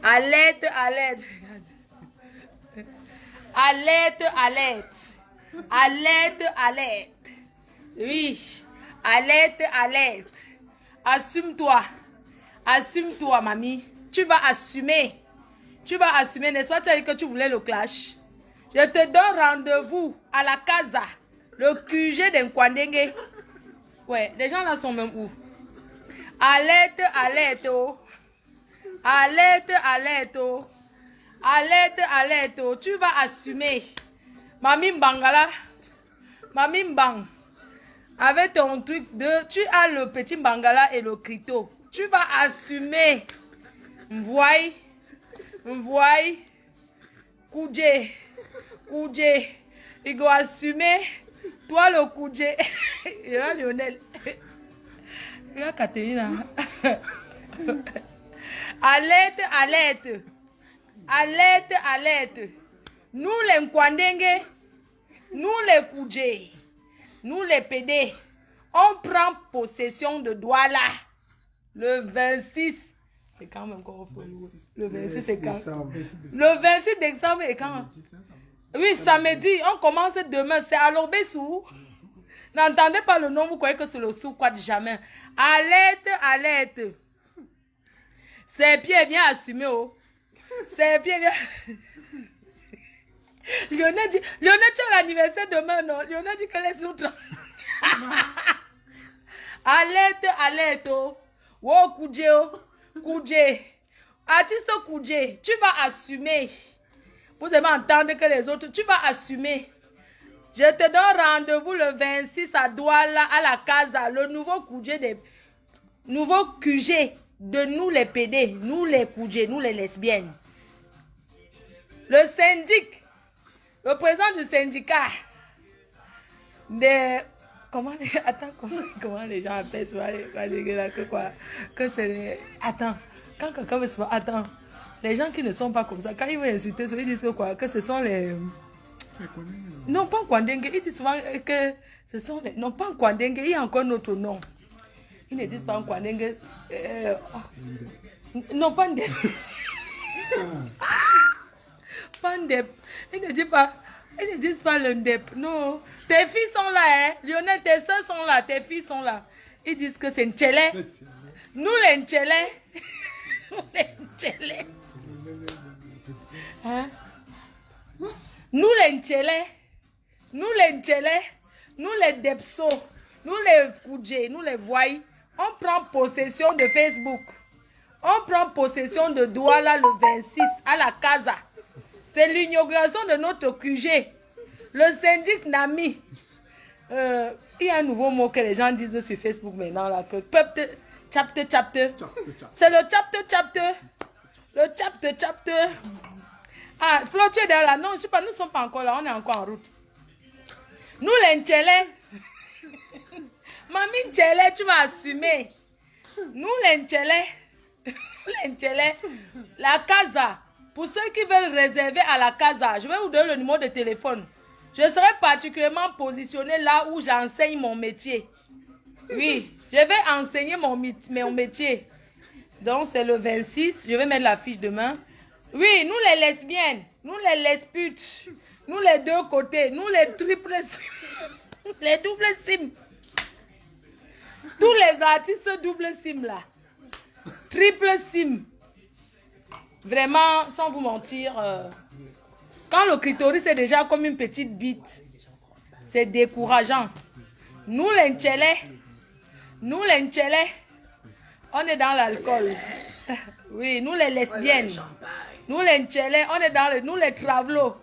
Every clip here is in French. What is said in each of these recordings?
Alerte, alerte. Alerte, alerte. Alerte, alerte. Oui. Alerte, alerte. Assume-toi. Assume-toi, mamie. Tu vas assumer. Tu vas assumer, n'est-ce pas? Tu as dit que tu voulais le clash. Je te donne rendez-vous à la casa. Le QG d'Nkwandenge. Ouais, les gens là sont même où? Alerte, alerte. Oh. Alerte, alerte. Oh. Alerte, alerte. Oh. Tu vas assumer. Mami Mbangala. Mami Mbang. Avec ton truc de... Tu as le petit Mbangala et le crypto. Tu vas assumer. M'voye. M'voye. Koudje. Koudje. Il doit assumer. Toi le Koudje. Il y a Lionel. Il y a Catherine. Alerte, alerte. Alerte, alerte. Nous les Nkwandenge, nous les Koudje, nous les PD, on prend possession de Douala le 26. C'est quand même qu'on fait le 26, c'est quand? Le 26 décembre est quand? Oui, samedi, on commence demain, c'est à l'Obessou. N'entendez pas le nom, vous croyez que c'est le sou quoi de jamais. Alerte, alerte. C'est bien assumé, oh. C'est bien. Lionel dit, Lionel, tu as l'anniversaire demain, non? Lionel dit que les autres. Alerte, alerte, oh. Oh, Koudje, oh. Koudje. Artiste Koudje, tu vas assumer. Vous allez entendre que les autres, tu vas assumer. Je te donne rendez-vous le 26 à Douala, à la casa, le nouveau QG de nous les PD, nous les QG, nous les lesbiennes. Le syndic, le président du syndicat de... comment les gens appellent ça? Que c'est les... Attends, quand quelqu'un me dit, attends, les gens qui ne sont pas comme ça, quand ils vont insulter, ils disent que quoi? Que ce sont les... Non, pas Nkwandenge, ils disent souvent que ce sont les... Non, pas Nkwandenge, il y a encore notre nom. Ils ne disent pas Nkwandenge. Non, pas Ndep. Pas Ndep. Ils ne disent pas le Ndep. Non. Tes filles sont là, hein. Lionel, tes soeurs sont là, tes filles sont là. Ils disent que c'est Ntchele. Nous les Ntchele. Nous les Ntchele. Hein? Nous les Ntchele. Nous les Ntchele. Nous les Depso. Nous les Koudje. Nous les Voy. On prend possession de Facebook. On prend possession de Douala le 26 à la casa. C'est l'inauguration de notre QG. Le syndic Nami. Il y a un nouveau mot que les gens disent sur Facebook maintenant. Là, que chapter. C'est le chapter. Le chapter. Ah, Flo, tu es là. Non, je suis pas, nous ne sommes pas encore là. On est encore en route. Nous les Ntchele. Mamie Ntchele, tu vas assumer. Nous les Ntchele. La casa. Pour ceux qui veulent réserver à la casa, je vais vous donner le numéro de téléphone. Je serai particulièrement positionnée là où j'enseigne mon métier. Oui, je vais enseigner mon métier. Donc, c'est le 26. Je vais mettre la fiche demain. Oui, nous les lesbiennes, nous les lesbutes, nous les deux côtés, nous les triples sim, les doubles sim. Tous les artistes double sim là. Triple sim. Vraiment, sans vous mentir, quand le clitoris est déjà comme une petite bite, c'est décourageant. Nous les Ntchele, on est dans l'alcool. Oui, nous les lesbiennes. Nous les Ntchele, on est dans nous les travelots.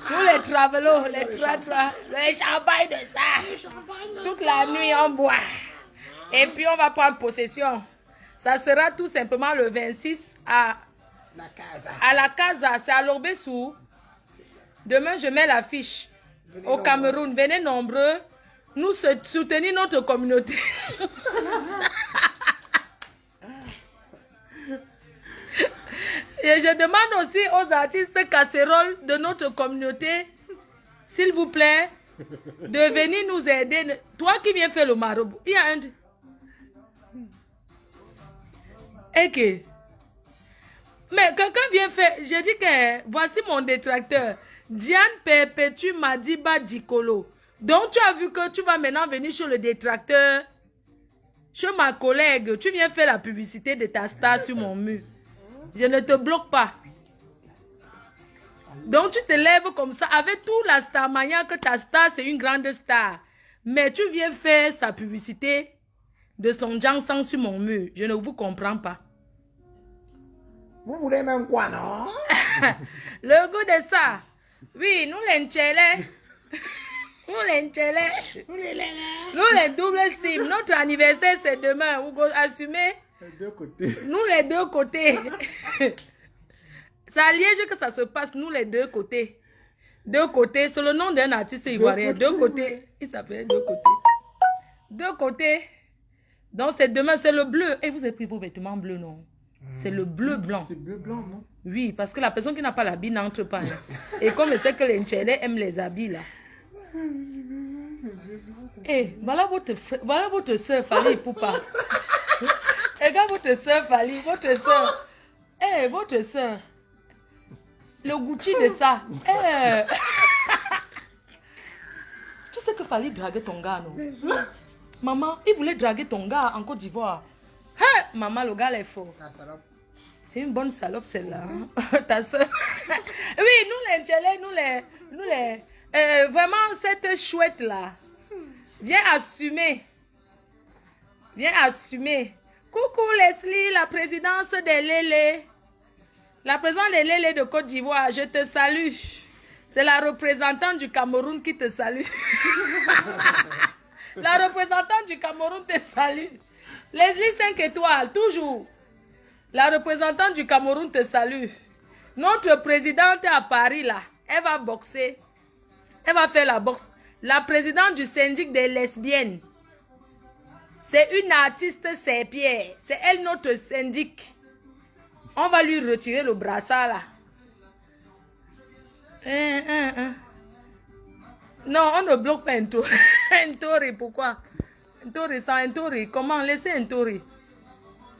Nous les travelots, le champagne de ça. Toute la nuit on boit. Et puis on va prendre possession. Ça sera tout simplement le 26 à la casa, c'est à l'Obessou. Demain, je mets l'affiche. Au Cameroun, venez nombreux. Nous soutenir notre communauté. Et je demande aussi aux artistes casseroles de notre communauté, s'il vous plaît, de venir nous aider. Toi qui viens faire le marabout, il y a un... Et que... Mais quelqu'un vient faire... J'ai dit que voici mon détracteur. Diane Perpétue Madiba Dikolo. Donc tu as vu que tu vas maintenant venir sur le détracteur. Chez ma collègue. Tu viens faire la publicité de ta star sur mon mur. Je ne te bloque pas. Donc tu te lèves comme ça. Avec tout la star mania que ta star c'est une grande star. Mais tu viens faire sa publicité de son Jansan sur mon mur. Je ne vous comprends pas. Vous voulez même quoi, non? Le goût de ça. Oui, nous les Ntchélé. Nous les Ntchélé. Nous les double SIM. Notre anniversaire c'est demain. Vous assumez? Les deux côtés. Nous les deux côtés. C'est à Liège que ça se passe. Nous les deux côtés. Deux côtés. C'est le nom d'un artiste ivoirien. Deux côtés. Il s'appelle deux côtés. Deux côtés. Donc c'est demain, c'est le bleu. Et vous avez pris vos vêtements bleus, non? C'est le bleu blanc. C'est bleu blanc, non? Oui, parce que la personne qui n'a pas l'habit n'entre pas. Hein. Et comme je sais que les Ntchélé aiment les habits là. Eh, voilà votre soeur Fali Poupa. Regarde votre soeur Fali, votre soeur. Eh, votre soeur. Le Gucci de ça. Eh. Tu sais que Fali draguait ton gars, non? Maman, il voulait draguer ton gars en Côte d'Ivoire. Hey, maman, le gars est fort. C'est une bonne salope celle-là. Ta soeur. Oui, nous les Ntchélé, nous les... vraiment, cette chouette-là. Viens assumer. Viens assumer. Coucou Leslie, la présidence des Lélé. La présidente des Lélé de Côte d'Ivoire, je te salue. C'est la représentante du Cameroun qui te salue. La représentante du Cameroun te salue. Leslie 5 étoiles, toujours. La représentante du Cameroun te salue. Notre présidente est à Paris, là. Elle va boxer. Elle va faire la boxe. La présidente du syndic des lesbiennes. C'est une artiste, c'est Pierre. C'est elle, notre syndic. On va lui retirer le brassard, là. Non, on ne bloque pas un tour. Un tori, pourquoi? Un tori sans un tori. Comment? Laissez un tori.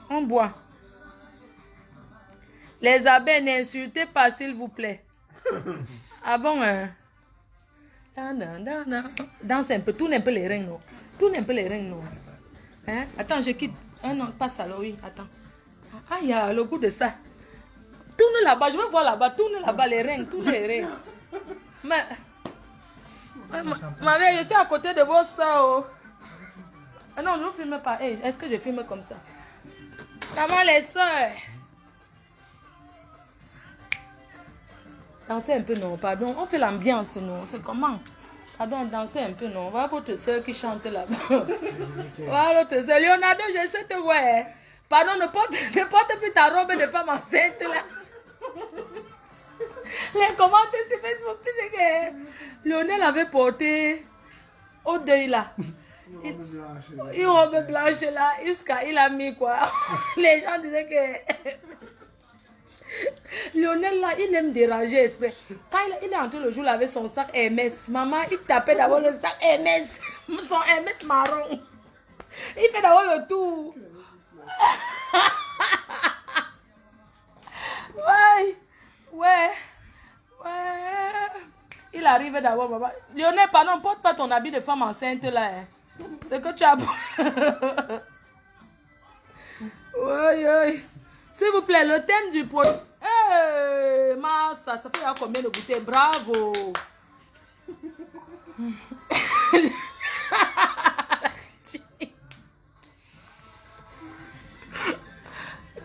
On boit. Les abeilles, n'insultez pas, s'il vous plaît. Ah bon, hein? Danse un peu. Tourne un peu les rings, non? Tourne un peu les rings, non? Hein? Attends, je quitte. Ah non, pas ça, là, oui. Attends. Ah, il y a le goût de ça. Tourne là-bas, je veux voir là-bas. Tourne là-bas les rings, tourne les rings. Mais... Ma mère, je suis à côté de vos soeurs. Oh. Ah non, je ne filme pas. Hey, est-ce que je filme comme ça? Maman, les soeurs. Dansez un peu, non, pardon. On fait l'ambiance, non. C'est comment? Pardon, dansez un peu, non. Voilà votre soeur qui chante là-bas. Voilà votre soeur. Leonardo, je sais te voir. Pardon, ne porte plus ta robe de femme enceinte là. Les commentaires sur Facebook, tu sais que Lionel avait porté au deuil là. Une robe blanche là, jusqu'à il a mis quoi. Les gens disaient que Lionel là, il aime déranger esprit. Quand il est entré le jour là avec son sac Hermès, maman, il tapait d'abord le sac Hermès, son Hermès marron. Il fait d'abord le tour. Ouais, ouais. Il arrive d'abord, maman. Lionel, pardon, porte pas ton habit de femme enceinte là. Hein. C'est que tu as... Oui. S'il vous plaît, le thème du produit... Hey, ça fait combien de bouteilles? Bravo.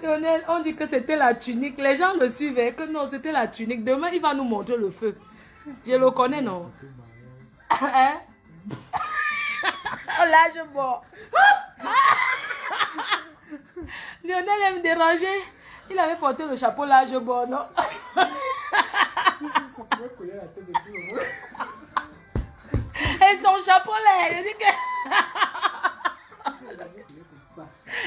Lionel, on dit que c'était la tunique. Les gens le suivaient, que non, c'était la tunique. Demain, il va nous montrer le feu. Je le connais, non? Hein? Là, je bois. Lionel aime déranger. Il avait porté le chapeau là, je bois, non? Et son chapeau là, il dit que...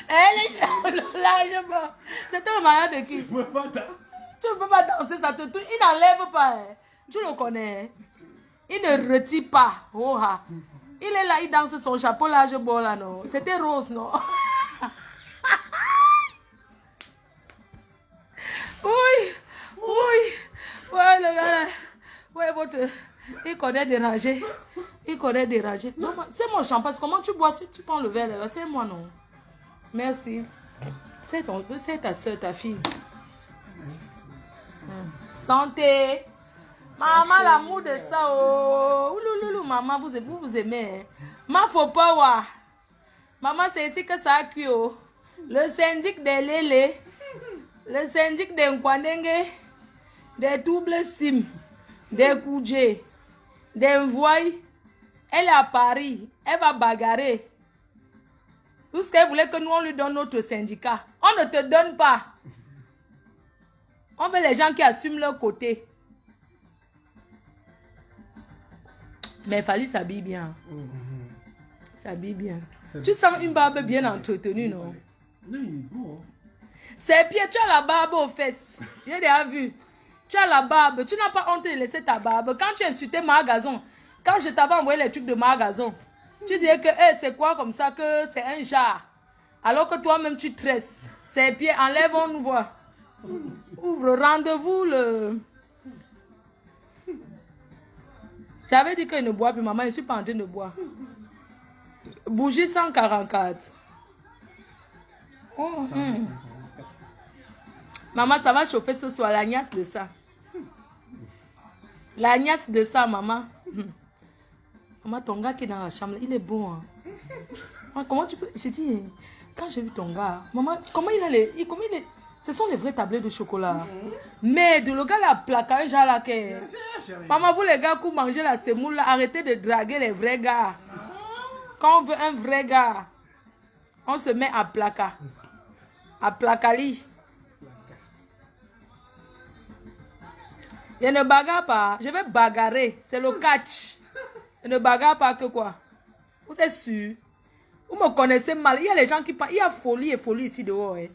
Les chapeaux là, je bois. C'était le mariage de qui? Tu ne peux pas danser, ça te touche. Il n'enlève pas. Hein. Tu le connais. Hein? Il ne retire pas. Oh, ah. Il est là, il danse son chapeau là, je bois là, non? C'était rose, non? Ouh, Il connaît déranger. Il connaît déranger. C'est mon champagne. Comment tu bois si tu prends le verre? C'est moi, non? Merci. C'est ta soeur, ta fille. Santé. Maman, l'amour de ça. Oh. Ouloulou, maman, vous aimez. Ma faut pas voir. Maman, c'est ici que ça a cuit. Oh. Le syndic des Lélé. Le syndic des Nkwanenge. Des doubles sim. Des Koudjé. Des Mvoy. Elle est à Paris. Elle va bagarrer. Tout ce qu'elle voulait que nous, on lui donne notre syndicat. On ne te donne pas. On veut les gens qui assument leur côté. Mais Fally s'habille bien. S'habille bien. Tu sens une barbe bien entretenue, non? Non, il est beau. Ses pieds, tu as la barbe aux fesses. J'ai déjà vu. Tu as la barbe. Tu n'as pas honte de laisser ta barbe. Quand tu insultais Margazon, quand je t'avais envoyé les trucs de Margazon, tu disais que hey, c'est quoi comme ça, que c'est un jar. Alors que toi-même tu tresses. Ses pieds, enlève, on nous voit. Ouvre, rendez-vous le... J'avais dit qu'il ne boit plus, maman, je ne suis pas en train de boire. Bougie 144. Maman, ça va chauffer ce soir, la niasse de ça. La niasse de ça, maman. Maman, ton gars qui est dans la chambre, il est bon. Hein? Maman, comment tu peux... J'ai dit, quand j'ai vu ton gars, maman, comment il a les... Ce sont les vrais tablets de chocolat. Mais de le gars là, placard, genre là, que... Maman, vous les gars, qui mangez la semoule là, arrêtez de draguer les vrais gars. Quand on veut un vrai gars, on se met à placard. À placali. Je ne bagarre pas. Je vais bagarrer. C'est le catch. Je ne bagarre pas que quoi. Vous êtes sûr? Vous me connaissez mal. Il y a les gens qui parlent. Il y a folie et folie ici dehors. Hein.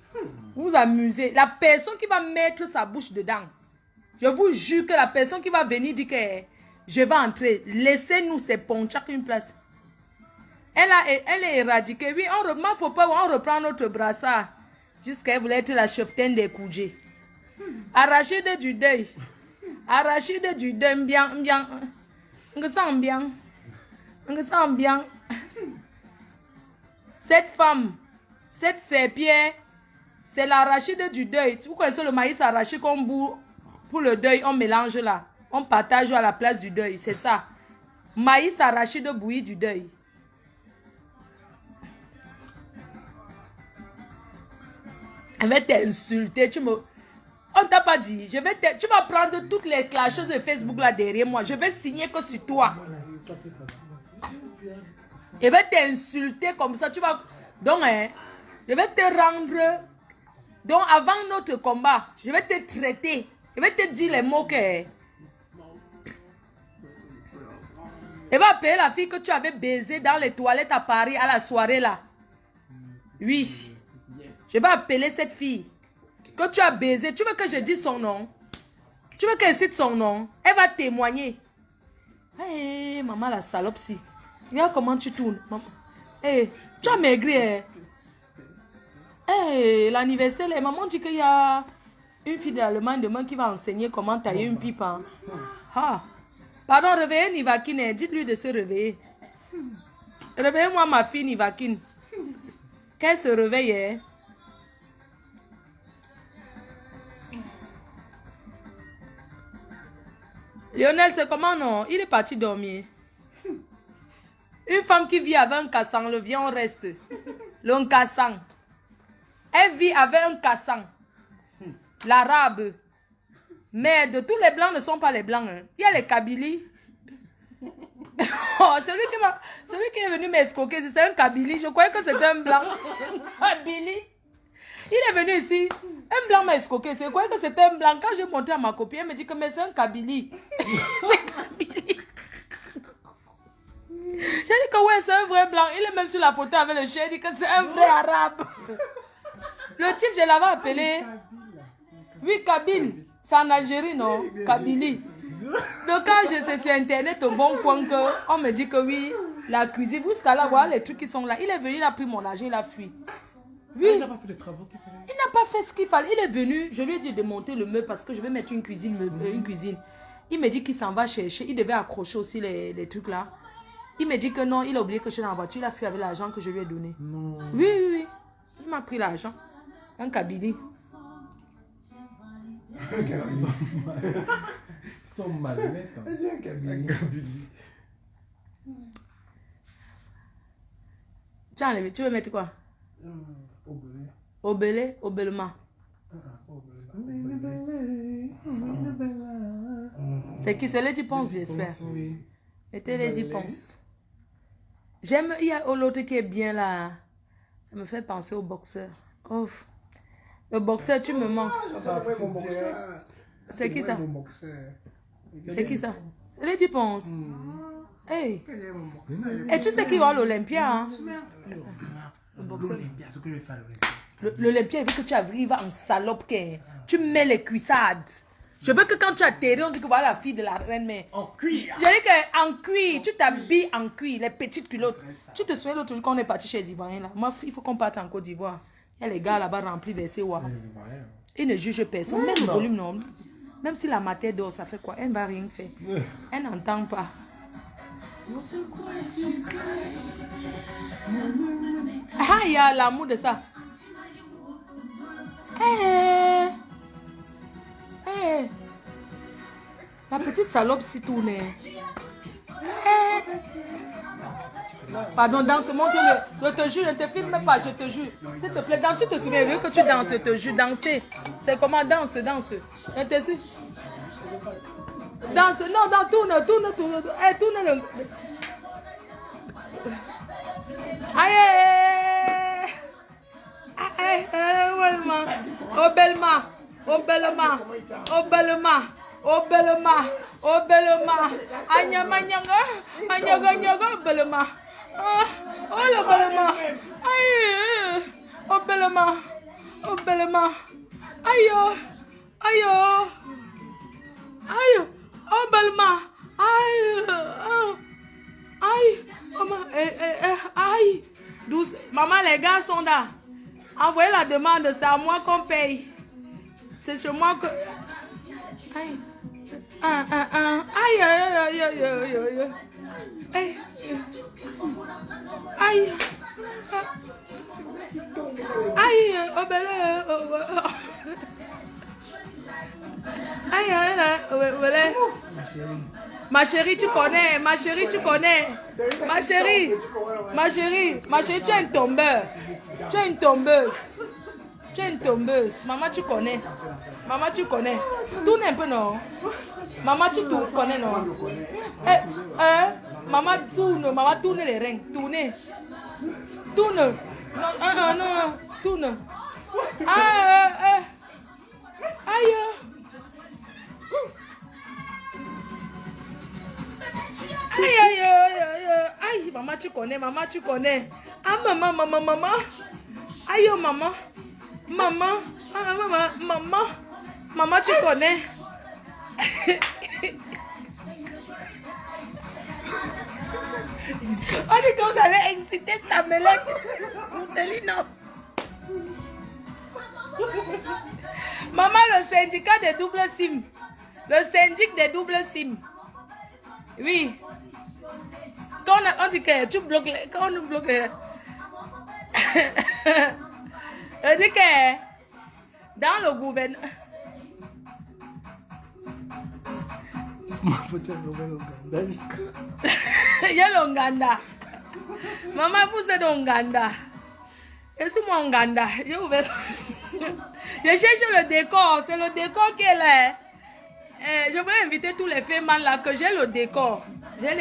Vous vous amusez. La personne qui va mettre sa bouche dedans. Je vous jure que la personne qui va venir dire que je vais entrer. Laissez-nous ces ponchaks une place. Elle est éradiquée. Oui, il faut pas. On reprend notre brassard. Jusqu'à elle voulait être la cheftaine des Koudjé. Arrachide du deuil. Arrachide du deuil. Bien. On sent bien. On sent bien. Cette femme, cette serpillère, c'est l'arachide du deuil. Vous connaissez le maïs arraché qu'on bout pour le deuil, on mélange là. On partage à la place du deuil, c'est ça. Maïs arachide bouilli du deuil. Elle va t'insulter, on t'a pas dit, tu vas prendre toutes les clasheuses de Facebook là derrière moi. Je vais signer que sur toi. Je vais t'insulter comme ça, tu vas... Donc, je vais te rendre... Donc, avant notre combat, je vais te traiter. Je vais te dire les mots que... Je vais appeler la fille que tu avais baisée dans les toilettes à Paris à la soirée là. Oui. Je vais appeler cette fille que tu as baisée. Tu veux que je dise son nom? Tu veux qu'elle cite son nom? Elle va témoigner. Hé, maman la salope si. Regarde comment tu tournes. Hey, tu as maigri. Hey, l'anniversaire, maman dit qu'il y a une fille d'Allemagne demain qui va enseigner comment tailler une pipe. Hein. Ah. Pardon, réveillez Nivakine. Dites-lui de se réveiller. Réveillez-moi ma fille Nivakine. Qu'elle se réveille. Hein. Lionel, c'est comment non? Il est parti dormir. Une femme qui vit avec un cassant, le viande reste. Le cassant. Elle vit avec un cassant. L'arabe. Merde, tous les blancs ne sont pas les blancs. Hein. Il y a les Kabylie. Oh, celui qui est venu m'escroquer, c'est un Kabylie. Je croyais que c'était un blanc. Kabylie. Il est venu ici. Un blanc m'a escroqué. Je croyais que c'était un blanc. Quand j'ai montré à ma copine, elle me dit que c'est un Kabylie. C'est Kabylie. J'ai dit que ouais, c'est un vrai blanc. Il est même sur la photo avec le chien. Il dit que c'est un vrai arabe. Le type, je l'avais appelé. Oui, Kabyle. C'est en Algérie, non? Kabylie. Donc, quand je suis sur Internet, au bon point, on me dit que oui, la cuisine, vous êtes là, voilà les trucs qui sont là. Il est venu, il a pris mon argent, il a fui. Oui. Il n'a pas fait les travaux qu'il fallait. Il n'a pas fait ce qu'il fallait. Il est venu, je lui ai dit de monter le meuble parce que je vais mettre une cuisine. Il me dit qu'il s'en va chercher. Il devait accrocher aussi les trucs là. Il me dit que non, il a oublié que je suis dans la voiture. Il a fui avec l'argent que je lui ai donné. Non. Oui, oui, oui. Il m'a pris l'argent. Un Kabili. Un Kabili. Ils sont malhonnêtes. Hein. Un Kabili. Tu as enlevé, tu veux mettre quoi? Obélé. Obélé, obélema. C'est qui? C'est Lady Ponce, j'espère. Oui. C'était Lady Ponce. J'aime, il y a l'autre qui est bien là. Ça me fait penser au boxeur. Oh. Le boxeur, tu me manques. C'est qui ça? C'est qui ça? C'est Lady Ponce. Hey. Et tu sais qui va à l'Olympia, hein? L'Olympia, ce que je vais faire. L'Olympia, il veut que tu arrives en salope. Tu mets les cuissades. Je veux que quand tu atterris, on dit que voilà la fille de la reine, mais... En cuir. Je dis qu'en cuir, tu t'habilles en cuir, les petites culottes. Tu te souviens l'autre jour qu'on est parti chez les Ivoiriens là? Moi, il faut qu'on parte en Côte d'Ivoire. Il y a les gars là-bas remplis versés. Ils ne jugent personne. Même le volume, non. Même si la matière dort, ça fait quoi? Elle ne va rien faire. Elle n'entend pas. Ah, il y a l'amour de ça. La petite salope s'y tournait. Pardon, danse, montre-le. Je te jure, je te filme pas, je te jure. S'il te plaît, tu te souviens, vu que tu danses, je te jure, danser. C'est comment danse. Je te suis. Danse, non, tourne. Tourne le... Obelema. Anyamanyanga. Obelema. Oh, le Obelema. Obelema. Aïe. Obelema. Aïe. Douce. Maman, les gars sont là. Envoyez la demande, c'est à moi qu'on paye. C'est chez moi que... Aïe. Ma chérie, tu connais. Ma chérie, tu es une tombeuse. Maman, tu connais. Tourne un peu, non? Maman, tu connais, non? Maman, tourne les reins. Tourne. Non, tourne. Aïe. Aïe, maman, tu connais. Ah, maman. Aïe, maman. Maman, tu connais. On dit que vous avez excité sa mêlée. Maman, le syndicat des doubles SIM. Le syndic des doubles SIM. Oui. Quand on dit que tu bloques les... Quand on nous bloque les... Je dis que dans le gouvernement... Il y a l'Ouganda. Maman, vous êtes d'Ouganda. Je suis mon Ouganda. J'ai ouvert... Je cherche le décor. C'est le décor qui est là. Je voulais inviter tous les femmes là que j'ai le décor. J'ai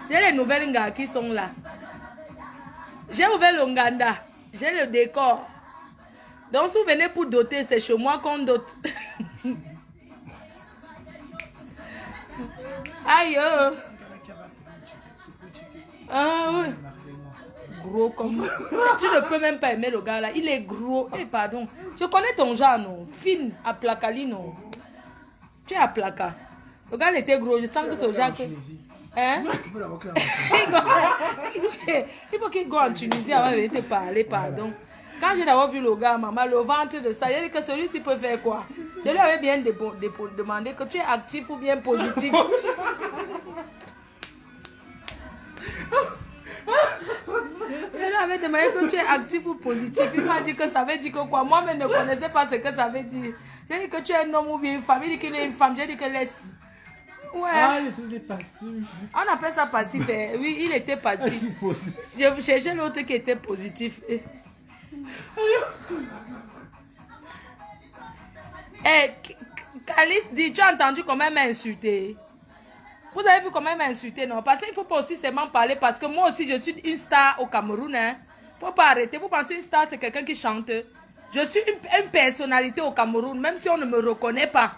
les nouvelles gars qui sont là. J'ai ouvert l'Ouganda. J'ai le décor. Donc si vous venez pour doter, c'est chez moi qu'on dote. Aïe. Ah oui. Gros comme ça. Tu ne peux même pas aimer le gars là. Il est gros. Eh pardon. Je connais ton genre non. Fine à placali non. Tu es à placa. Le gars il était gros. Je sens que c'est au genre que... Hein? Il faut qu'il go en Tunisie avant de te parler, pardon. Quand j'ai d'abord vu le gars, maman, le ventre de ça, il a dit que celui-ci peut faire quoi? Je lui avais bien demandé que tu es actif ou bien positif. Je lui avais demandé que tu es actif ou positif. Il m'a dit que ça veut dire que quoi. Moi-même ne connaissais pas ce que ça veut dire. J'ai dit que tu es un homme ou bien une femme. Il dit qu'il est une femme. J'ai dit que laisse. Ouais. Ah, il était passif. On appelle ça passif. Oui, il était passif. Je cherchais l'autre qui était positif. Calice dit, tu as entendu comment elle m'a insulté? Vous avez vu comment elle m'a insulté, non? Parce qu'il ne faut pas aussi seulement parler, parce que moi aussi, je suis une star au Cameroun. Hein. Faut pas arrêter. Vous pensez une star, c'est quelqu'un qui chante? Je suis une personnalité au Cameroun, même si on ne me reconnaît pas.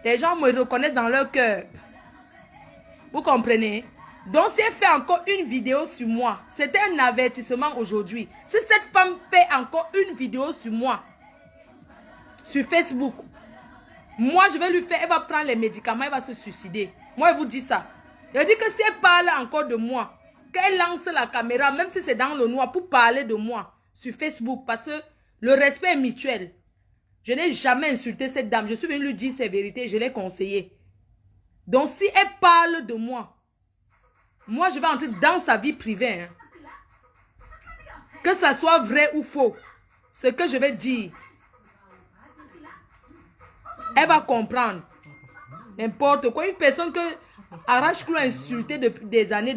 Les gens me reconnaissent dans leur cœur. Vous comprenez? Donc, si elle fait encore une vidéo sur moi, c'était un avertissement aujourd'hui. Si cette femme fait encore une vidéo sur moi, sur Facebook, moi, je vais lui faire, elle va prendre les médicaments, elle va se suicider. Moi, je vous dis ça. Je dis que si elle parle encore de moi, qu'elle lance la caméra, même si c'est dans le noir, pour parler de moi sur Facebook, parce que le respect est mutuel. Je n'ai jamais insulté cette dame. Je suis venue lui dire ses vérités, je l'ai conseillée. Donc, si elle parle de moi, moi, je vais entrer dans sa vie privée. Hein. Que ça soit vrai ou faux, ce que je vais dire, elle va comprendre. N'importe quoi. Une personne que Arrache-Clou a insulté depuis des années.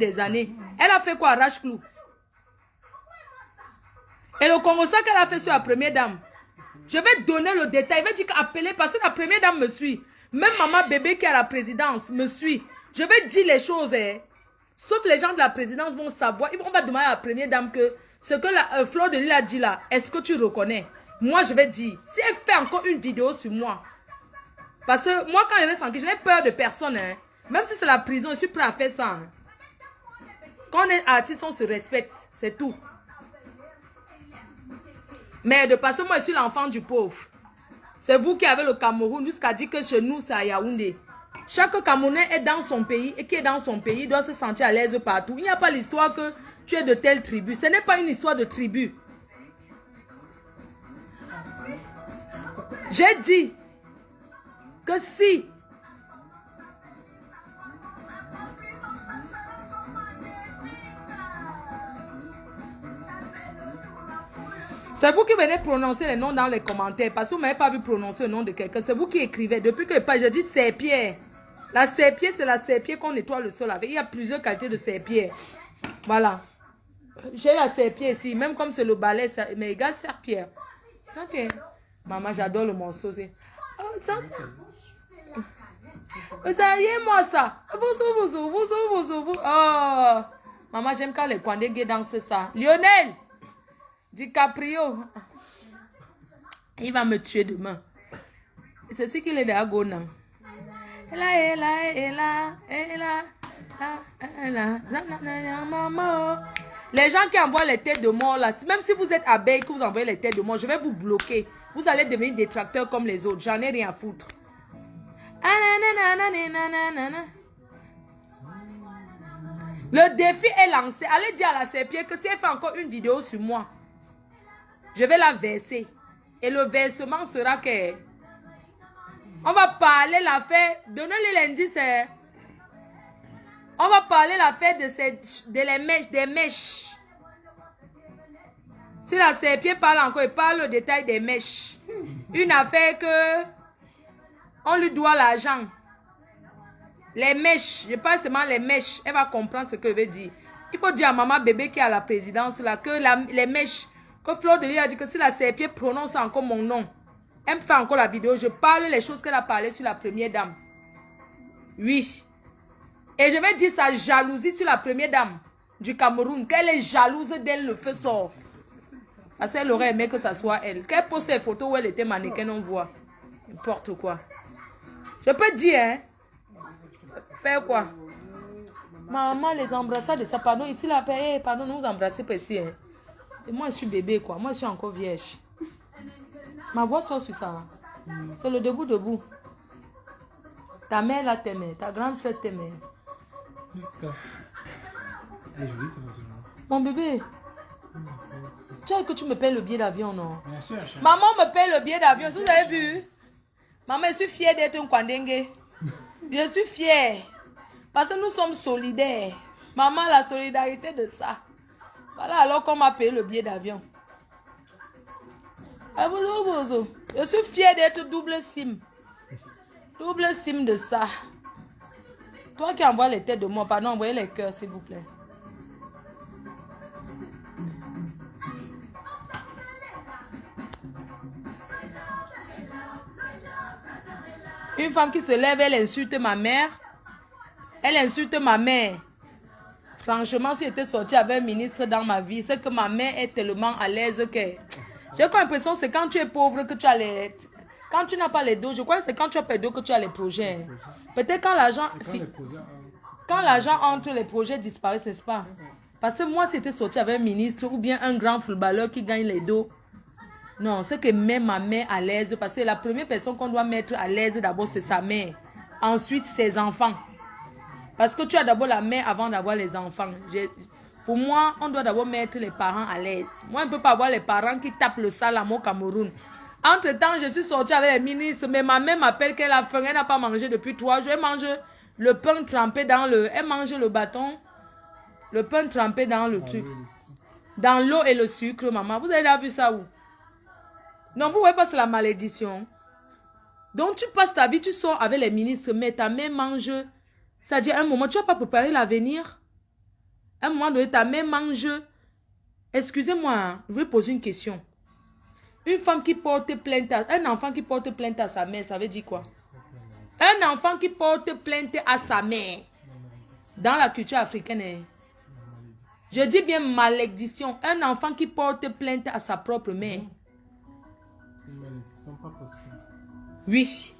Elle a fait quoi, Arrache-Clou? Et le Congo, ça qu'elle a fait sur la première dame. Je vais donner le détail. Je vais dire qu'appeler parce que la première dame me suit. Même maman bébé qui est à la présidence me suit. Je vais dire les choses. Hein. Sauf les gens de la présidence vont savoir. On va demander à la première dame que ce que la Fleur de Lille a dit là, est-ce que tu reconnais? Moi, je vais dire. Si elle fait encore une vidéo sur moi. Parce que moi, quand je reste tranquille, je n'ai peur de personne. Hein. Même si c'est la prison, je suis prêt à faire ça. Hein. Quand on est artiste, on se respecte. C'est tout. Mais de parce que moi, je suis l'enfant du pauvre. C'est vous qui avez le Cameroun jusqu'à dire que chez nous, c'est à Yaoundé. Chaque Camerounais est dans son pays et qui est dans son pays doit se sentir à l'aise partout. Il n'y a pas l'histoire que tu es de telle tribu. Ce n'est pas une histoire de tribu. J'ai dit que si c'est vous qui venez prononcer les noms dans les commentaires parce que vous ne m'avez pas vu prononcer le nom de quelqu'un. C'est vous qui écrivez. Depuis que je dis serpillère. La serpillère, c'est la serpillère qu'on nettoie le sol avec. Il y a plusieurs qualités de serpillère. Voilà. J'ai la serpillère ici. Même comme c'est le balai, mais égal serpillère. C'est ok. Maman, j'adore le morceau. Oh, ça. Vous avez moi ça. Vous. Oh. Maman, j'aime quand les Kwandégués dansent ça. Lionel. DiCaprio. Il va me tuer demain. C'est ce qu'il est de Agona. Les gens qui envoient les têtes de mort là, même si vous êtes abeille que vous envoyez les têtes de mort, je vais vous bloquer. Vous allez devenir détracteurs comme les autres. J'en ai rien à foutre. Le défi est lancé. Allez dire à la serpillère que si elle fait encore une vidéo sur moi, je vais la verser. Et le versement sera que... On va parler l'affaire... Donnez-lui l'indice. On va parler l'affaire des mèches. Si la serpillère parle encore, il parle le détail des mèches. Une affaire que... On lui doit l'argent. Les mèches. Je parle seulement les mèches. Elle va comprendre ce que je veux dire. Il faut dire à maman bébé qui est à la présidence là que les mèches... Que Fleur de Lille a dit que si la serpillère prononce encore mon nom, elle me fait encore la vidéo, je parle les choses qu'elle a parlé sur la première dame. Oui. Et je vais dire sa jalousie sur la première dame du Cameroun, qu'elle est jalouse d'elle, le feu sort. Parce qu'elle aurait aimé que ça soit elle. Qu'elle poste les photos où elle était mannequin, on voit. N'importe quoi. Je peux dire, hein. Faire quoi? Maman, les embrassades de ça, pardon, ici là, pardon, nous embrasser pas ici, hein. Et moi, je suis bébé, quoi. Moi, je suis encore vierge. Ma voix sort sur ça. C'est le debout. Ta mère, là, t'aimait. Ta grande sœur t'aimait. Mon bébé. Tu sais que tu me payes le billet d'avion, non? Maman me paye le billet d'avion. Vous avez vu? Maman, je suis fière d'être un Kwandengue. Je suis fière. Parce que nous sommes solidaires. Maman, la solidarité de ça. Voilà alors qu'on m'a payé le billet d'avion. Je suis fière d'être double SIM. Double SIM de ça. Toi qui envoies les têtes de moi, pardon, envoyez les cœurs, s'il vous plaît. Une femme qui se lève, elle insulte ma mère. Elle insulte ma mère. Franchement, si j'étais sortie avec un ministre dans ma vie, c'est que ma mère est tellement à l'aise que... J'ai l'impression que c'est quand tu es pauvre que tu as les... Quand tu n'as pas les dos, je crois que c'est quand tu as perdu que tu as les projets. Peut-être quand l'argent... Quand l'argent entre, les projets disparaissent, n'est-ce pas? Parce que moi, si j'étais sortie avec un ministre ou bien un grand footballeur qui gagne les dos, non, c'est que même ma mère à l'aise, parce que la première personne qu'on doit mettre à l'aise d'abord, c'est sa mère. Ensuite, ses enfants. Parce que tu as d'abord la mère avant d'avoir les enfants. Pour moi, on doit d'abord mettre les parents à l'aise. Moi, on ne peut pas avoir les parents qui tapent le salam au Cameroun. Entre-temps, je suis sortie avec les ministres, mais ma mère m'appelle qu'elle a faim, elle n'a pas mangé depuis 3 jours. Elle mange le pain trempé dans le... Elle mange le bâton, le pain trempé dans le truc. Dans l'eau et le sucre, maman. Vous avez déjà vu ça où? Non, vous ne voyez pas, c'est la malédiction. Donc, tu passes ta vie, tu sors avec les ministres, mais ta mère mange... C'est-à-dire, à un moment, tu n'as pas préparé l'avenir. À un moment donné, ta mère mange... Excusez-moi, je vais poser une question. Une femme qui porte plainte à... Un enfant qui porte plainte à sa mère, ça veut dire quoi? Un enfant qui porte plainte à sa mère. Dans la culture africaine, je dis bien malédiction. Un enfant qui porte plainte à sa propre mère. C'est une malédiction pas possible. Oui.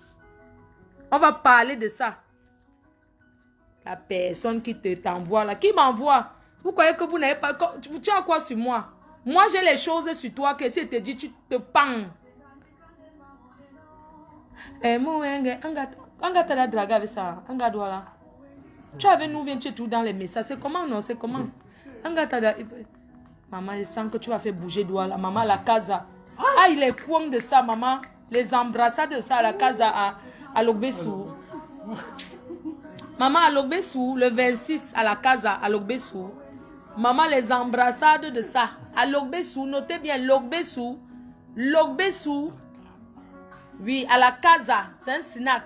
On va parler de ça. La personne qui t'envoie là. Qui m'envoie? Vous croyez que vous n'avez pas... Tu as quoi sur moi? Moi, j'ai les choses sur toi que si je te dis, tu te pends. Anga la drague avec ça. Anga doit. Tu avais nous, viens, tu es tout dans les messages. C'est comment, non? C'est comment? Anga tada. Maman, je sens que tu vas faire bouger doigt là. Maman, la casa. Ah, il est point de ça, maman. Les embrassades de ça, la casa à Logbessou. Maman, à Logbessou, le 26 à la casa à Logbessou. Maman, les embrassades de ça. À Logbessou, notez bien, Logbessou. Logbessou. Oui, à la casa, c'est un snack.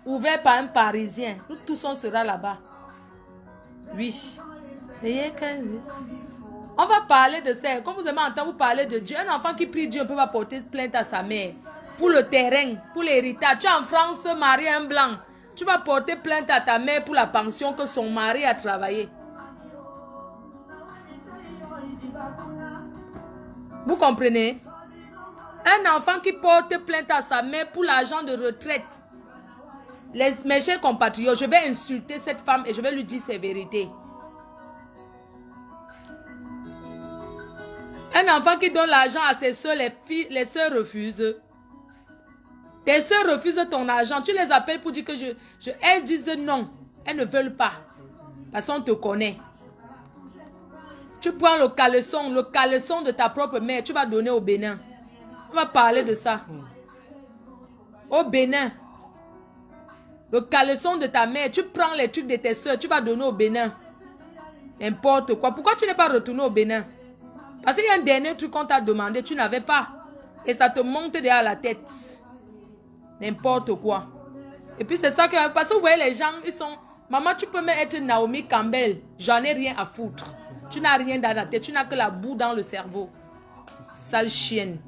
Ouvert par un Parisien. Nous tous, on sera là-bas. Oui. On va parler de ça. Comme vous aimez entendre vous parler de Dieu, un enfant qui prie Dieu ne peut pas porter plainte à sa mère. Pour le terrain, pour l'héritage. Tu es en France, marié un blanc. Tu vas porter plainte à ta mère pour la pension que son mari a travaillé. Vous comprenez? Un enfant qui porte plainte à sa mère pour l'argent de retraite. Mes chers compatriotes, je vais insulter cette femme et je vais lui dire ses vérités. Un enfant qui donne l'argent à ses soeurs, les soeurs refusent. Tes soeurs refusent ton argent. Tu les appelles pour dire que elles disent non. Elles ne veulent pas. Parce qu'on te connaît. Tu prends le caleçon de ta propre mère, tu vas donner au Bénin. On va parler de ça. Au Bénin. Le caleçon de ta mère, tu prends les trucs de tes soeurs, tu vas donner au Bénin. N'importe quoi. Pourquoi tu n'es pas retourné au Bénin? Parce qu'il y a un dernier truc qu'on t'a demandé, tu n'avais pas. Et ça te monte derrière la tête. N'importe quoi. Et puis c'est ça que... Parce que vous voyez les gens, ils sont... Maman, tu peux même être Naomi Campbell. J'en ai rien à foutre. Tu n'as rien dans la tête. Tu n'as que la boue dans le cerveau. Sale chienne.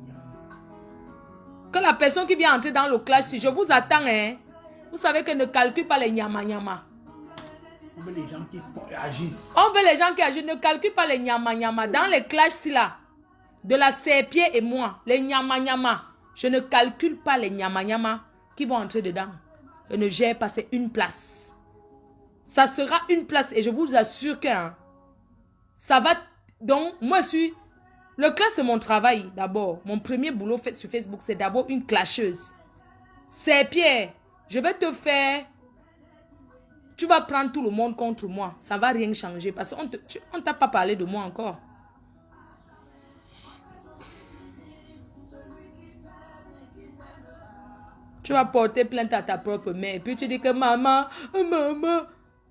Que la personne qui vient entrer dans le clash, si je vous attends, hein, vous savez que ne calcule pas les nyama-nyama. On veut les gens qui agissent. On veut les gens qui agissent. Ne calcule pas les nyama-nyama. Dans les clashs, là, de la Serpier et moi, les nyama-nyama, je ne calcule pas les nyama-nyama qui vont entrer dedans. Je ne gère pas, c'est une place. Ça sera une place et je vous assure que hein, ça va... Donc, moi, je suis... Le clash, c'est mon travail d'abord. Mon premier boulot fait sur Facebook, c'est d'abord une clasheuse. Serpier, je vais te faire... Tu vas prendre tout le monde contre moi. Ça ne va rien changer parce qu'on ne t'a pas parlé de moi encore. Tu vas porter plainte à ta propre mère. Et puis tu dis que maman, maman.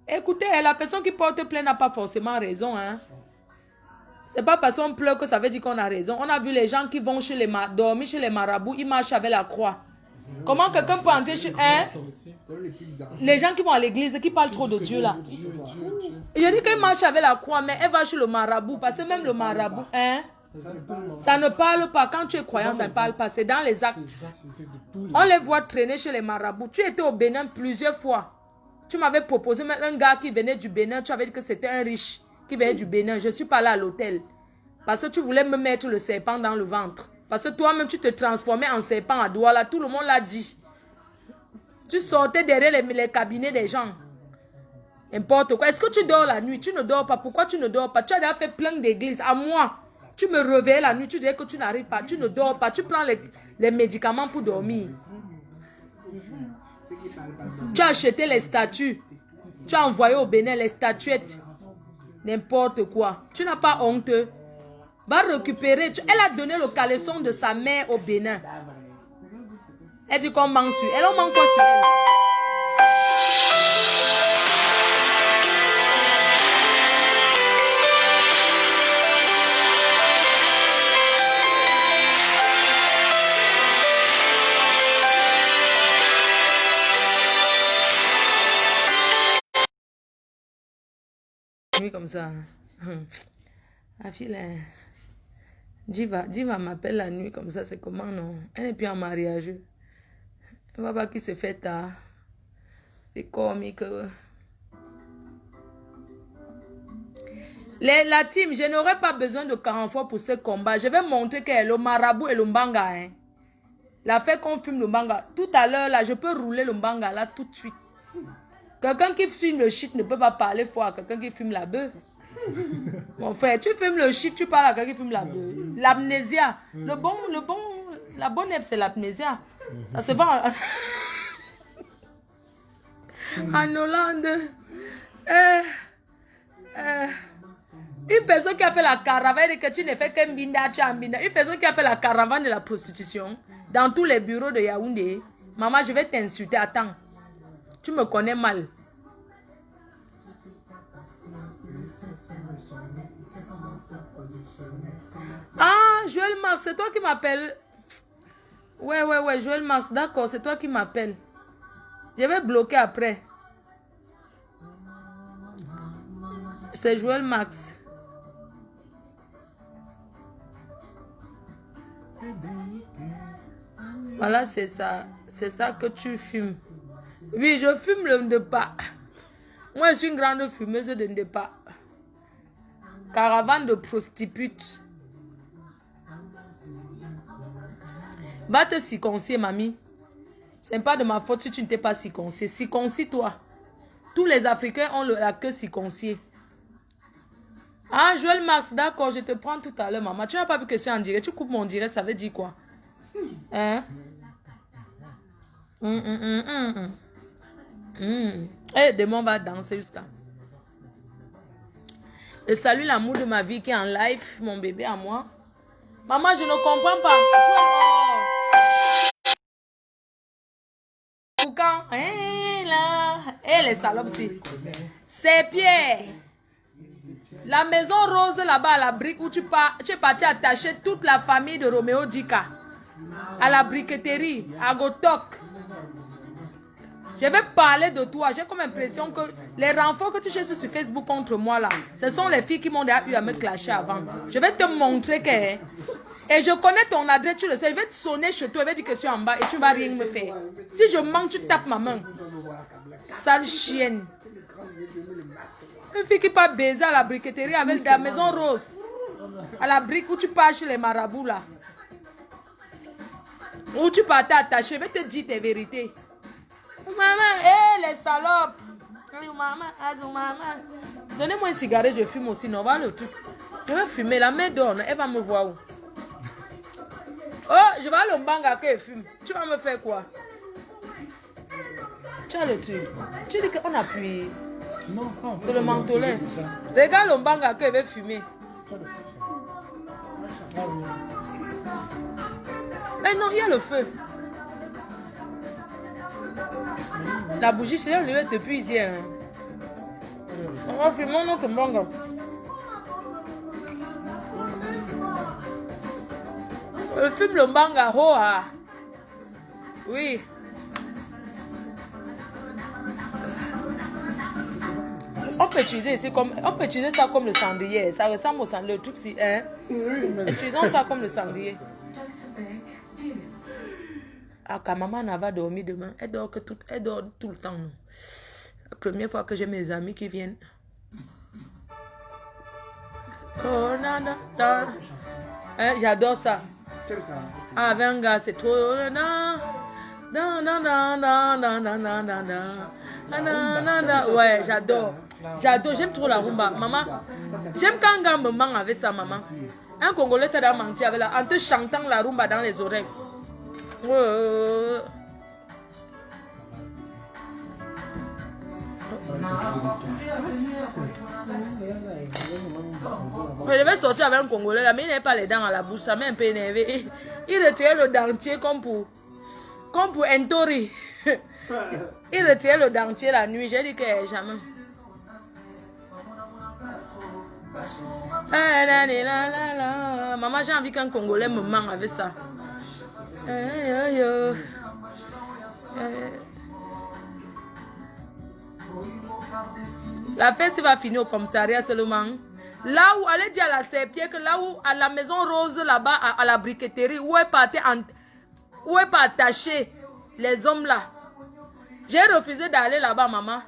Écoutez, la personne qui porte plainte n'a pas forcément raison. Hein. C'est pas parce qu'on pleure que ça veut dire qu'on a raison. On a vu les gens qui vont dormir chez les marabouts, ils marchent avec la croix. Comment quelqu'un peut entrer chez... Hein? Les gens qui vont à l'église, qui parlent trop de Dieu là. Je dis qu'elle marche avec la croix, mais elle va chez le marabout. Parce que même le marabout, hein? Ça ne parle pas. Quand tu es croyant, ça ne parle pas. C'est dans les actes. On les voit traîner chez les marabouts. Tu étais au Bénin plusieurs fois. Tu m'avais proposé même un gars qui venait du Bénin. Tu avais dit que c'était un riche qui venait du Bénin. Je suis pas là à l'hôtel. Parce que tu voulais me mettre le serpent dans le ventre. Parce que toi-même, tu te transformais en serpent à Douala. Tout le monde l'a dit. Tu sortais derrière les cabinets des gens. N'importe quoi. Est-ce que tu dors la nuit? Tu ne dors pas. Pourquoi tu ne dors pas? Tu as déjà fait plein d'églises. À moi, tu me réveilles la nuit. Tu disais que tu n'arrives pas. Tu ne dors pas. Tu prends les médicaments pour dormir. Tu as acheté les statues. Tu as envoyé au Bénin les statuettes. N'importe quoi. Tu n'as pas honte. Va récupérer. Elle a donné le caleçon de sa mère au Bénin. Elle dit qu'on manque sur elle. On manque quoi sur elle? Comme ça. La fille, Diva m'appelle la nuit comme ça, c'est comment non? Elle n'est plus en mariage. Elle va pas qui se fait tard. C'est comique. La team, je n'aurai pas besoin de 40 fois pour ce combat. Je vais montrer que le marabout et le mbanga. Hein. La fait qu'on fume le mbanga. Tout à l'heure, là, je peux rouler le mbanga là tout de suite. Quelqu'un qui fume le shit ne peut pas parler fort à quelqu'un qui fume la bœuf. Mon frère, tu fumes le shit, tu parles à quelqu'un qui fume la bœuf. L'amnésia. La bonne herbe, c'est l'amnésia. Ça se vend en Hollande. Une personne qui a fait la caravane et que tu ne fais qu'un binda, tu as un binda. Une personne qui a fait la caravane de la prostitution dans tous les bureaux de Yaoundé. Maman, je vais t'insulter. Attends. Tu me connais mal. Ah, Joël Marx, c'est toi qui m'appelles. Ouais, Joël Marx, d'accord, c'est toi qui m'appelles. Je vais bloquer après. C'est Joël Marx. Voilà, c'est ça. C'est ça que tu fumes. Oui, je fume le ndepa. Moi, je suis une grande fumeuse de ndepa. Caravane de prostitutes. Va te circoncier, mamie. Ce n'est pas de ma faute si tu ne t'es pas circoncié. Circoncis-toi. Tous les Africains ont la queue circonciée. Ah, Joël Marx, d'accord, je te prends tout à l'heure, maman. Tu n'as pas vu que je suis en direct. Tu coupes mon direct, ça veut dire quoi? Hein? Eh, demain on va danser juste là. Je salue l'amour de ma vie qui est en live, mon bébé à moi. Maman, je ne comprends pas. Pourquoi? Eh, les salopes, c'est Pierre. La maison rose là-bas à la brique où tu es parti attacher toute la famille de Roméo Dika. À la briqueterie, à Gotok. Je vais parler de toi. J'ai comme impression que les renforts que tu cherches sur Facebook contre moi là, ce sont les filles qui m'ont déjà eu à me clasher avant. Je vais te montrer que... Et je connais ton adresse, tu le sais. Je vais te sonner chez toi, je vais dire que je suis en bas et tu ne vas rien me faire. Si je manque, tu tapes ma main. Sale chienne. Une fille qui part baiser à la briqueterie avec la maison rose. À la brique où tu pars chez les marabouts là. Où tu partais attaché, je vais te dire tes vérités. Maman, hé, les salopes. Maman. Donnez-moi une cigarette, je fume aussi. Non, va le truc. Je vais fumer, la main d'or, elle va me voir où? Oh, je vais aller au banga qu'elle fume. Tu vas me faire quoi? Tu as le truc. Tu dis qu'on appuie. C'est le mentolet. Regarde le banga qu'elle veut fumer. Mais non, il y a le feu. La bougie, c'est un lieu depuis hier. On va filmer notre mbanga. Le film le mbanga, hoa. Oui. On peut utiliser ici comme, on peut utiliser ça comme le cendrier. Ça ressemble au cendrier, le truc si, hein. Utilisons ça comme le cendrier. Ah, quand maman va dormir demain, elle dort tout le temps. Non? La première fois que j'ai mes amis qui viennent. Oh, nana, hein, j'adore ça. Ah, avec un gars, c'est trop. Ouais, j'adore. J'adore, j'aime trop la rumba. Maman, j'aime quand un gars me ment avec sa maman. Un Congolais t'a menti avec en te chantant la rumba dans les oreilles. Je devais sortir avec un Congolais là, mais il n'avait pas les dents à la bouche, ça m'a un peu énervé. Il retirait le dentier comme pour Entori. Il retirait le dentier la nuit, j'ai dit que jamais. Maman, j'ai envie qu'un Congolais me ment avec ça. La fête va finir au commissariat seulement. Là où, allez dire à la Serpier que là où, à la maison rose, là-bas, à la briqueterie, où est pas attaché les hommes là. J'ai refusé d'aller là-bas, maman.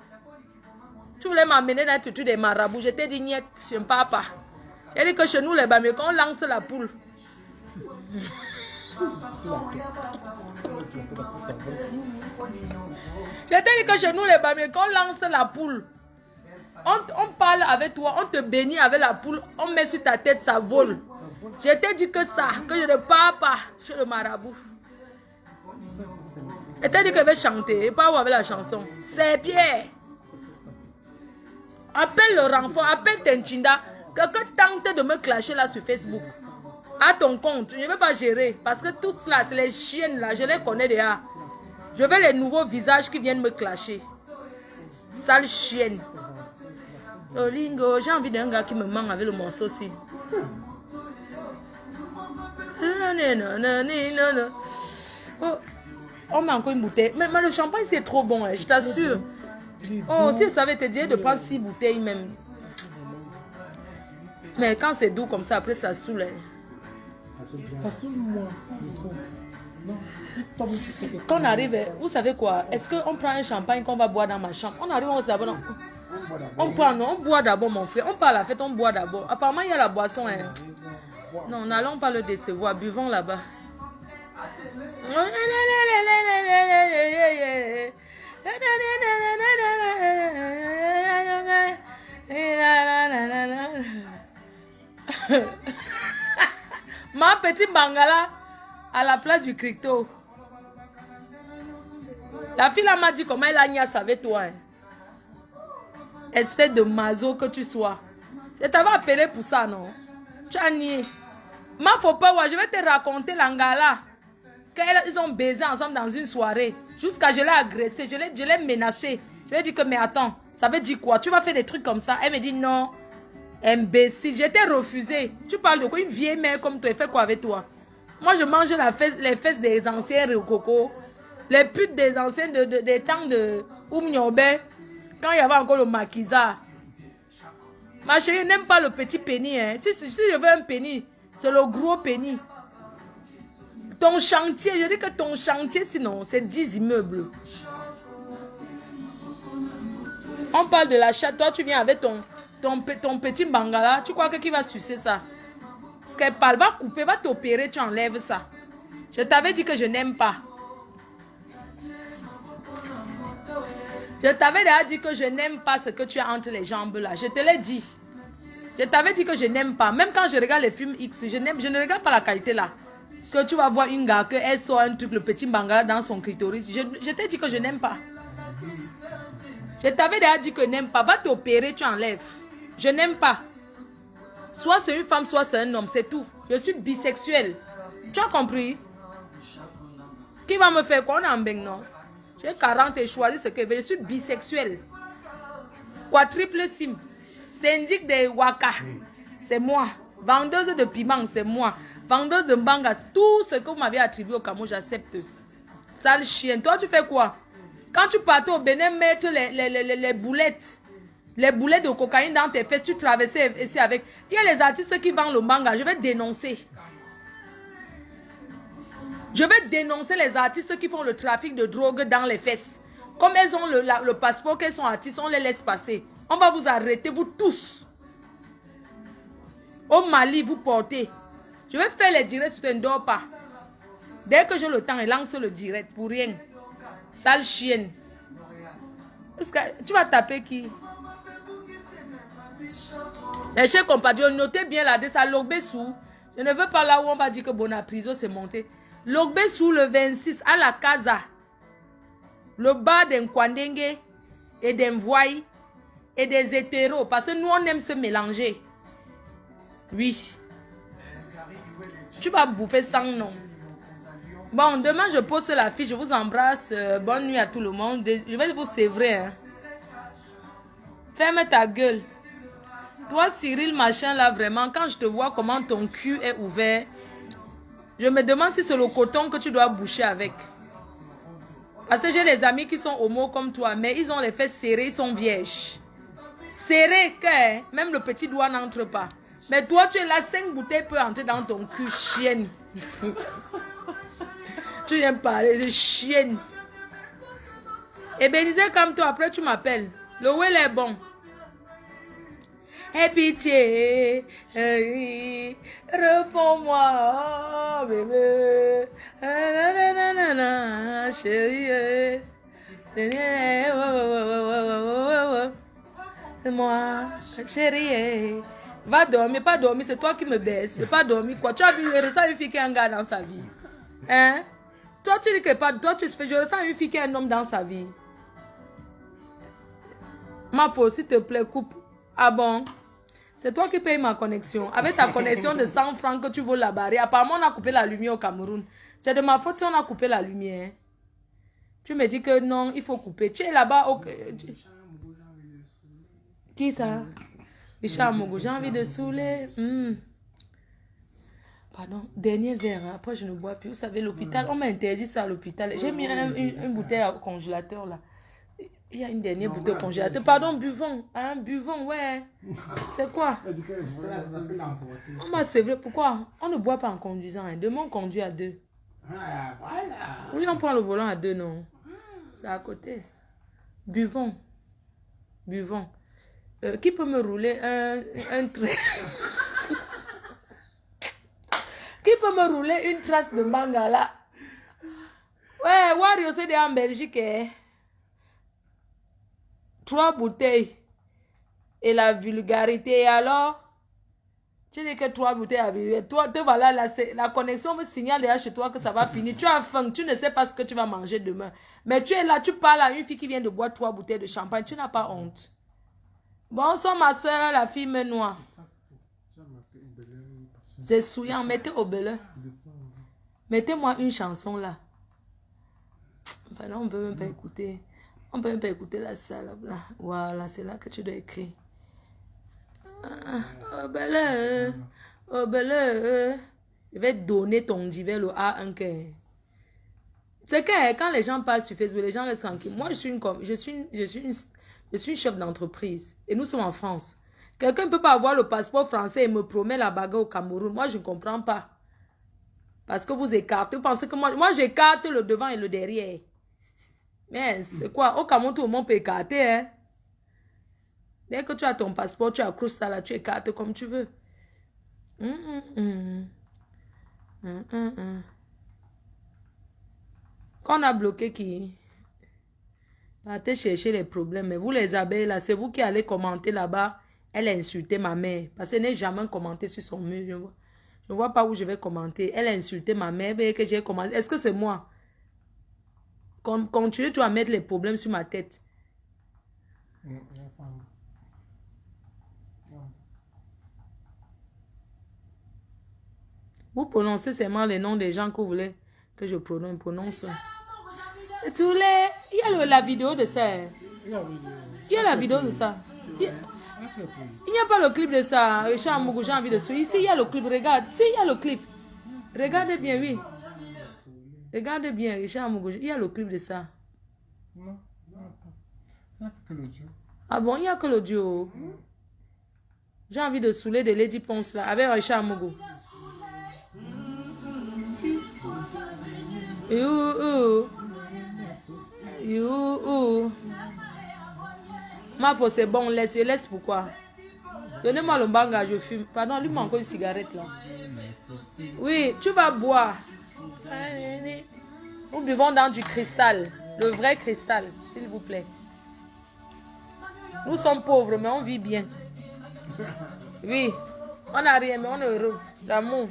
Tu voulais m'amener dans tout des marabouts. Je t'ai dit, niet, je ne pars pas. J'ai dit que chez nous, les Bamekons, on lance la poule. Je t'ai dit que chez nous, les Bamekons, on lance la poule. On parle avec toi, on te bénit avec la poule, on met sur ta tête, ça vole. Je t'ai dit que ça, que je ne pars pas chez le marabout. Je t'ai dit que je vais chanter, et pas avec la chanson. C'est Pierre. Appelle le renfort, appelle Tenchinda. Quelqu'un tente de me clasher là sur Facebook. À ton compte, je ne vais pas gérer. Parce que toutes cela, c'est les chiennes là, je les connais déjà. Je veux les nouveaux visages qui viennent me clasher. Sale chienne. Olingo, j'ai envie d'un gars qui me ment avec le morceau aussi. Oh, on met encore une bouteille. Mais le champagne, c'est trop bon, hein, je t'assure. Oh, si ça avait été dit de prendre 6 bouteilles même. Mais quand c'est doux comme ça, après ça saoule. Ça saoule moi, je trouve. Non. Quand on arrive, vous savez quoi? Est-ce qu'on prend un champagne qu'on va boire dans ma chambre? On arrive, on s'abonne. On prend, non, on boit d'abord, mon frère. On part à la fête, on boit d'abord. Apparemment, il y a la boisson. Hein. Non, n'allons pas le décevoir. Buvons là-bas. Ma petite bangala à la place du crypto. La fille m'a dit comment elle a niasse avec toi. Hein. Espèce de mazo que tu sois. Je t'avais appelé pour ça, non? Tu as nié. Ma faut pas voir, je vais te raconter l'angala. Ils ont baisé ensemble dans une soirée. Jusqu'à je l'ai agressé, je l'ai menacé. Je lui ai dit que mais attends, ça veut dire quoi? Tu vas faire des trucs comme ça? Elle me dit non. Imbécile, j'étais refusé. Tu parles de quoi? Une vieille mère comme toi, elle fait quoi avec toi? Moi je mange les fesses des anciens Rokoko. Les putes des anciens des temps de Oumnyobe. Quand il y avait encore le maquisa. Ma chérie n'aime pas le petit penny. Hein. Si je veux un penny, c'est le gros penny. Ton chantier, je dis que ton chantier, sinon, c'est 10 immeubles. On parle de l'achat. Toi, tu viens avec ton petit bangala. Tu crois que qui va sucer ça? Parce qu'elle parle, va couper, va t'opérer, tu enlèves ça. Je t'avais dit que je n'aime pas. Je t'avais déjà dit que je n'aime pas ce que tu as entre les jambes là. Je te l'ai dit. Je t'avais dit que je n'aime pas. Même quand je regarde les films X, je ne regarde pas la qualité là. Que tu vas voir une gars, qu'elle sort un truc, le petit bangala dans son clitoris. Je t'ai dit que je n'aime pas. Je t'avais déjà dit que je n'aime pas. Va t'opérer, tu enlèves. Je n'aime pas. Soit c'est une femme, soit c'est un homme, c'est tout. Je suis bisexuelle. Tu as compris? Qui va me faire quoi? On est en beng, non? J'ai 40 et choisi ce que je veux. Je suis bisexuel. Quadruple sim. Syndic de Waka, c'est moi. Vendeuse de piment, c'est moi. Vendeuse de bangas. Tout ce que vous m'avez attribué au Cameroun, j'accepte. Sale chienne. Toi, tu fais quoi? Quand tu partais au Bénin mettre les boulettes. Les boulettes de cocaïne dans tes fesses, tu traversais ici avec. Il y a les artistes qui vendent le manga. Je vais dénoncer. Je vais dénoncer les artistes qui font le trafic de drogue dans les fesses. Comme elles ont le passeport, qu'elles sont artistes, on les laisse passer. On va vous arrêter, vous tous. Au Mali, vous portez. Je vais faire les directs, tu ne dors pas. Dès que j'ai le temps, je lance le direct pour rien. Sale chienne. Tu vas taper qui? Mes chers compatriotes, notez bien l'adresse à Logbessou. Je ne veux pas là où on va dire que Bonapriso s'est monté. Logbessou le 26 à la Casa. Le bar d'un Kwandenge et d'un Voy et des hétéros. Parce que nous, on aime se mélanger. Oui. Tu vas bouffer sans nom. Bon, demain, je poste la fiche. Je vous embrasse. Bonne nuit à tout le monde. Je vais vous sévrer. Hein. Ferme ta gueule. Toi, Cyril, machin, là, vraiment, quand je te vois comment ton cul est ouvert, je me demande si c'est le coton que tu dois boucher avec. Parce que j'ai des amis qui sont homo comme toi, mais ils ont les fesses serrées, ils sont vierges. Serré que même le petit doigt n'entre pas. Mais toi, tu es là, 5 bouteilles peuvent entrer dans ton cul, chienne. Tu viens parler de chienne. Et Bénisé comme toi, après tu m'appelles. Le well est bon. Aie pitié, réponds-moi, bébé. Chérie. Moi, chérie. Va dormir, pas dormir, c'est toi qui me baisse. C'est pas dormir quoi. Tu as vu, je ressens une fille qui a un gars dans sa vie. Hein? Toi, tu dis que pas. Toi, tu fais, je ressens une fille qui a un homme dans sa vie. Ma faute, s'il te plaît, coupe. Ah bon? C'est toi qui payes ma connexion. Avec ta connexion de 100 francs que tu veux la barrer. Apparemment, on a coupé la lumière au Cameroun. C'est de ma faute si on a coupé la lumière. Tu me dis que non, il faut couper. Tu es là-bas. Qui ça? Richard Mogo, j'ai envie de saouler. Pardon, dernier verre. Hein. Après, je ne bois plus. Vous savez, l'hôpital, on m'a interdit ça à l'hôpital. J'ai mis une bouteille au congélateur là. Il y a une dernière bouteille au congélateur. Pardon, buvons. Hein, buvons, ouais. C'est quoi? On m'a sévré. Pourquoi? On ne boit pas en conduisant. Hein. Demain, on conduit à 2. Oui, on prend le volant à 2, non. C'est à côté. Buvons. Buvons. Qui peut me rouler un trait? Qui peut me rouler une trace de manga là? Ouais, Wario, c'est en Belgique. Hein? 3 bouteilles. Et la vulgarité, alors? Tu dis que 3 bouteilles à vulgarité. Toi, te voilà, la connexion me signale déjà chez toi que ça va finir. Tu as faim, tu ne sais pas ce que tu vas manger demain. Mais tu es là, tu parles à une fille qui vient de boire 3 bouteilles de champagne. Tu n'as pas honte. Bonsoir ma soeur, la fille me noie. C'est souillant, mettez au belin. Mettez-moi une chanson là. Enfin là, on ne peut même pas écouter. On ne peut même pas écouter la salle. Là. Voilà, c'est là que tu dois écrire. Au belin. Au belin. Je vais donner ton divers à un cœur. C'est que quand les gens passent sur Facebook, les gens restent tranquilles. Moi, je suis une chef d'entreprise. Et nous sommes en France. Quelqu'un ne peut pas avoir le passeport français et me promet la bagarre au Cameroun. Moi, je ne comprends pas. Parce que vous écartez. Vous pensez que moi j'écarte le devant et le derrière. Mais c'est quoi? Au Cameroun, tout le monde peut écarter. Hein? Dès que tu as ton passeport, tu accroches ça là, tu écartes comme tu veux. Quand on a bloqué qui? Partez chercher les problèmes. Mais vous les abeilles là, c'est vous qui allez commenter là-bas. Elle a insulté ma mère. Parce qu'elle n'a jamais commenté sur son mur. Je ne vois pas où je vais commenter. Elle a insulté ma mère et que j'ai commenté. Est-ce que c'est moi? Continue, tu vas mettre les problèmes sur ma tête. Vous prononcez seulement les noms des gens que vous voulez que je prononce. Tous les... Il y a la vidéo de ça. Il y a la vidéo. Il y a la vidéo de ça. Il n'y a pas le clip de ça. Richard Mougou, j'ai envie de suivre. Ici, il y a le clip. Regarde. Si, il y a le clip. Regardez bien, oui. Regardez bien, Richard Mougou. Il y a le clip de ça. Non, il n'y a que l'audio. Ah bon, il n'y a que l'audio. J'ai envie de saouler de Lady Ponce là, avec Richard Mougou. Ma foi, c'est bon, laisse pourquoi? Donnez-moi le banga, je fume. Pardon, lui m'a encore une cigarette là. Oui, tu vas boire. Nous buvons dans du cristal, le vrai cristal, s'il vous plaît. Nous sommes pauvres, mais on vit bien. Oui, on n'a rien, mais on est heureux. L'amour.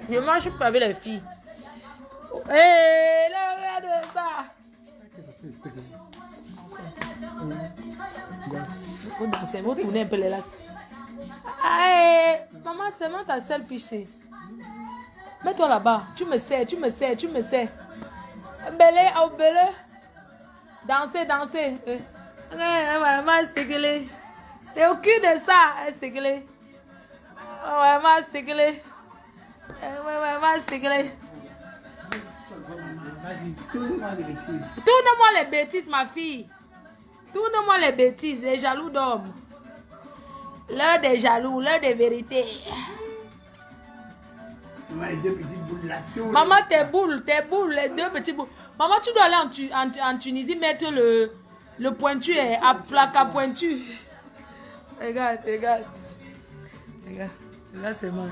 Je mange pas avec les filles. Hé, regarde ça. Vous tournez un peu les lacs. Maman, c'est moi ta seule pichée. Mets-toi là-bas. Tu me sais. Belé, oh belé. Danser. Maman, c'est glé. T'es au cul de ça, c'est glé. Maman, c'est glé. Maman, c'est glé. Tourne-moi les bêtises, ma fille. Tourne-moi les bêtises, les jaloux d'hommes. L'heure des jaloux, l'heure des vérités. Maman, tes boules, les deux petits boules. Maman, tu dois aller en Tunisie mettre le pointu à plaque à pointu. Regarde, c'est moi.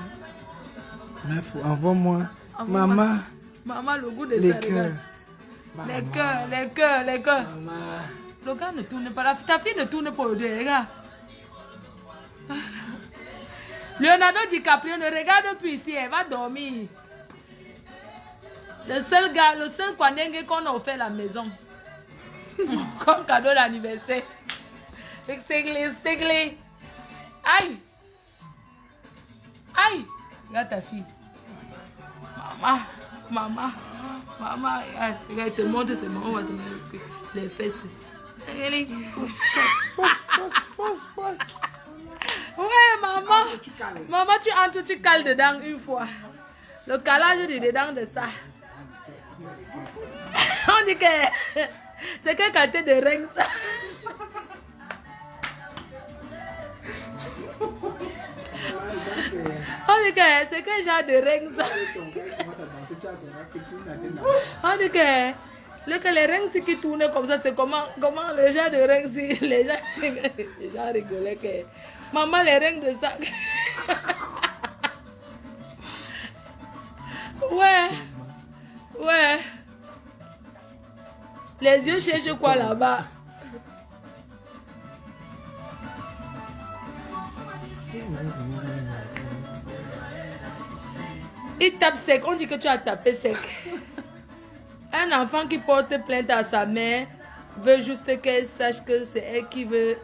Envoie-moi. Maman. Maman, le goût de Les ça, cœurs. Les cœurs. Maman. Le gars ne tourne pas. Ta fille ne tourne pas au deux, regarde. Leonardo DiCaprio ne regarde plus ici, elle va dormir. Le seul Kwanenge qu'on a offert à la maison. Comme cadeau d'anniversaire. C'est glé. Aïe. Regarde ta fille. Maman. Regarde, elle te montre ses mains. On va se mettre les fesses. Ouais, maman. Maman, tu entres, tu cales dedans une fois. Le calage du dedans de ça. On dit que c'est quelle qualité de règne ça. On dit que c'est quel genre de règne ça. On dit que les règnes qui tournent comme ça, c'est comment le genre de règne si les gens rigolaient que maman les règnes de ça. Ouais. Les yeux cherchent quoi là-bas? Il tape sec, on dit que tu as tapé sec. Un enfant qui porte plainte à sa mère veut juste qu'elle sache que c'est elle qui veut.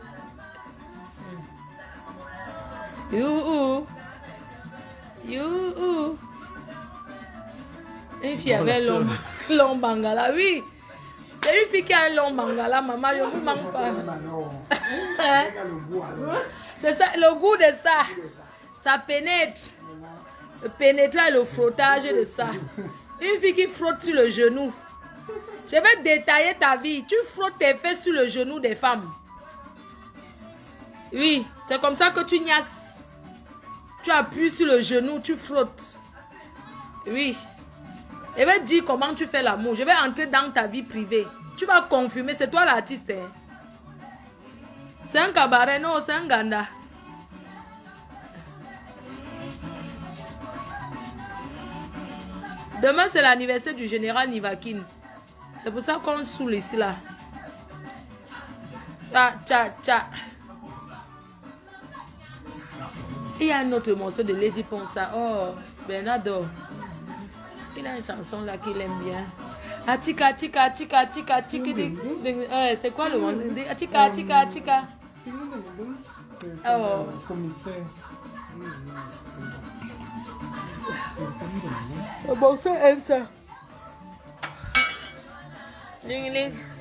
Une fille avait long bangala, oui. C'est une fille qui a un long bangala, maman, je ne vous manque pas. C'est ça, le goût de ça. Ça pénètre. Le pénétrage et le frottage de ça. Une fille qui frotte sur le genou. Je vais détailler ta vie. Tu frottes tes fesses sur le genou des femmes. Oui, c'est comme ça que tu niasses. Tu appuies sur le genou, tu frottes. Oui. Je vais te dire comment tu fais l'amour. Je vais entrer dans ta vie privée. Tu vas confirmer, c'est toi l'artiste. Hein? C'est un cabaret, non, c'est un ganda. Demain, c'est l'anniversaire du général Nivakin. C'est pour ça qu'on saoule ici, là. Tcha. Il y a un autre morceau de Lady Ponsa. Oh, Bernardo. Il a une chanson là qu'il aime bien. Atika. C'est quoi le morceau? Atika. Oh. Le boxeur aime ça. Ling ling.